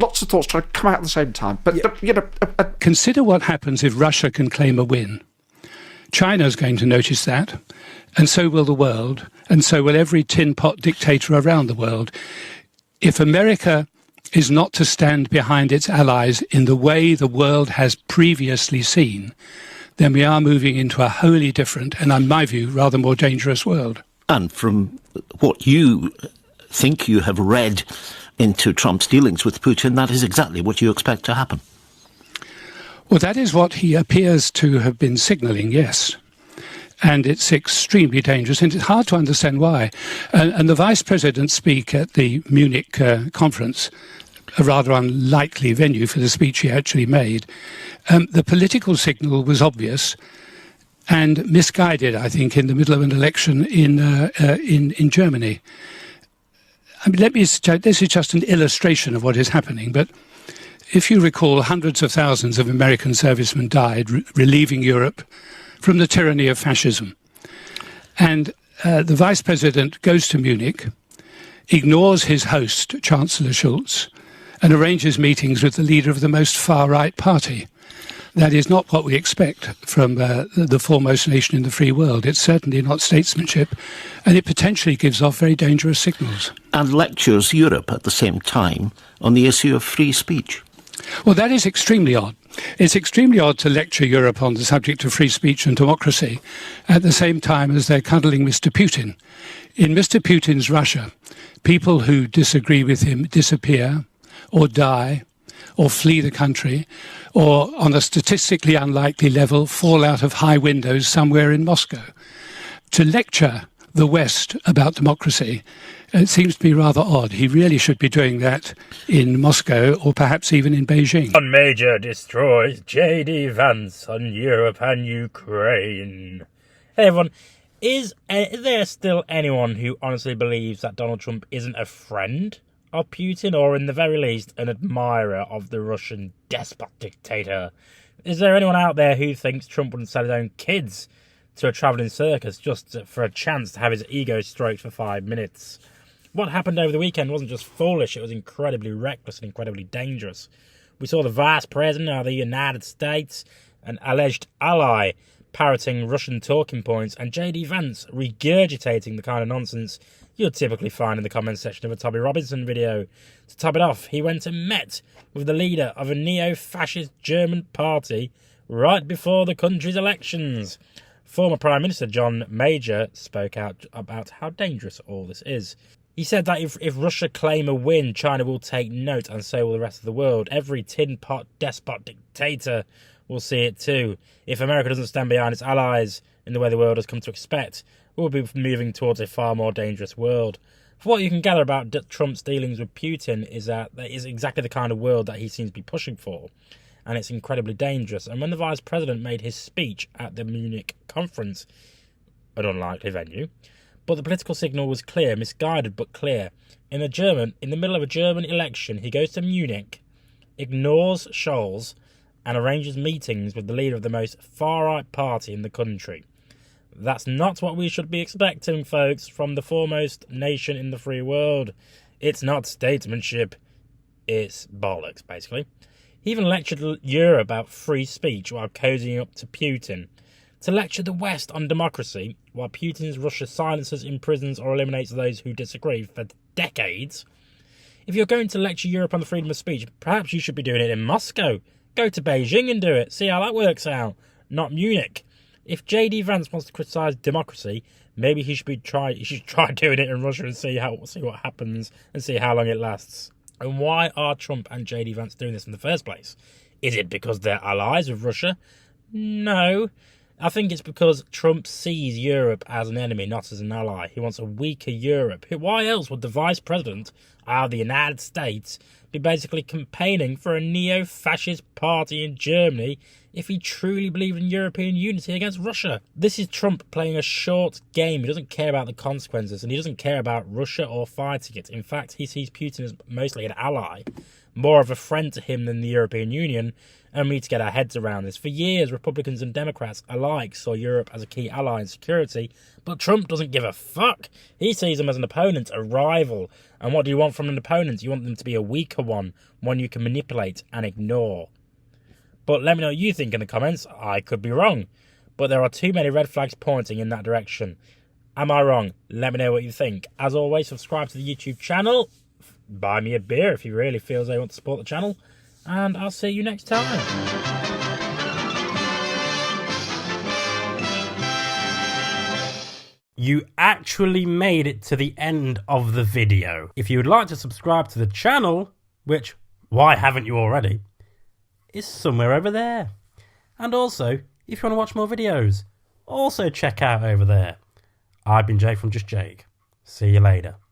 lots of thoughts trying to come out at the same time. But, Consider what happens if Russia can claim a win. China's going to notice that, and so will the world, and so will every tin pot dictator around the world. If America is not to stand behind its allies in the way the world has previously seen, then we are moving into a wholly different, and in my view, rather more dangerous world. And from what you think you have read into Trump's dealings with Putin, that is exactly what you expect to happen. Well, that is what he appears to have been signalling, yes. And it's extremely dangerous, and it's hard to understand why. And the Vice President speak at the Munich conference, a rather unlikely venue for the speech he actually made. The political signal was obvious and misguided, I think, in the middle of an election in Germany. I mean, this is just an illustration of what is happening, but if you recall, hundreds of thousands of American servicemen died relieving Europe from the tyranny of fascism. And the Vice President goes to Munich, ignores his host, Chancellor Schulz, and arranges meetings with the leader of the most far-right party. That is not what we expect from the foremost nation in the free world. It's certainly not statesmanship, and it potentially gives off very dangerous signals. And lectures Europe at the same time on the issue of free speech. Well, that is extremely odd. It's extremely odd to lecture Europe on the subject of free speech and democracy at the same time as they're cuddling Mr. Putin. In Mr. Putin's Russia, people who disagree with him disappear or die or flee the country, or on a statistically unlikely level, fall out of high windows somewhere in Moscow. To lecture the West about democracy, it seems to be rather odd. He really should be doing that in Moscow or perhaps even in Beijing. One major destroys J.D. Vance on Europe and Ukraine. Hey everyone, is there still anyone who honestly believes that Donald Trump isn't a friend of Putin, or in the very least an admirer of the Russian despot dictator? Is there anyone out there who thinks Trump wouldn't sell his own kids to a travelling circus just for a chance to have his ego stroked for 5 minutes? What happened over the weekend wasn't just foolish, it was incredibly reckless and incredibly dangerous. We saw the Vice President of the United States, an alleged ally, parroting Russian talking points, and J.D. Vance regurgitating the kind of nonsense you'll typically find in the comment section of a Tommy Robinson video. To top it off, he went and met with the leader of a neo-fascist German party right before the country's elections. Former Prime Minister John Major spoke out about how dangerous all this is. He said that if Russia claim a win, China will take note, and so will the rest of the world. Every tin pot despot dictator will see it too. If America doesn't stand behind its allies in the way the world has come to expect, we'll be moving towards a far more dangerous world. For what you can gather about Trump's dealings with Putin is that is exactly the kind of world that he seems to be pushing for, and it's incredibly dangerous. And when the Vice President made his speech at the Munich conference, an unlikely venue, but the political signal was clear, misguided but clear. In the middle of a German election, he goes to Munich, ignores Scholz, and arranges meetings with the leader of the most far-right party in the country. That's not what we should be expecting, folks, from the foremost nation in the free world. It's not statesmanship. It's bollocks, basically. He even lectured Europe about free speech while cozying up to Putin. To lecture the West on democracy, while Putin's Russia silences, imprisons, or eliminates those who disagree for decades. If you're going to lecture Europe on the freedom of speech, perhaps you should be doing it in Moscow. Go to Beijing and do it. See how that works out. Not Munich. If J.D. Vance wants to criticise democracy, maybe he should try doing it in Russia and see what happens and see how long it lasts. And why are Trump and J.D. Vance doing this in the first place? Is it because they're allies with Russia? No. I think it's because Trump sees Europe as an enemy, not as an ally. He wants a weaker Europe. Why else would the Vice President of the United States be basically campaigning for a neo-fascist party in Germany if he truly believed in European unity against Russia? This is Trump playing a short game. He doesn't care about the consequences, and he doesn't care about Russia or fighting it. In fact, he sees Putin as mostly an ally, more of a friend to him than the European Union, and we need to get our heads around this. For years, Republicans and Democrats alike saw Europe as a key ally in security, but Trump doesn't give a fuck. He sees them as an opponent, a rival. And what do you want from an opponent? You want them to be a weaker one you can manipulate and ignore. But let me know what you think in the comments. I could be wrong, but there are too many red flags pointing in that direction. Am I wrong? Let me know what you think. As always, subscribe to the YouTube channel. Buy me a beer if you really feel as though you want to support the channel. And I'll see you next time. You actually made it to the end of the video. If you would like to subscribe to the channel, which, why haven't you already, is somewhere over there. And also, if you want to watch more videos, also check out over there. I've been Jake from Just Jake. See you later.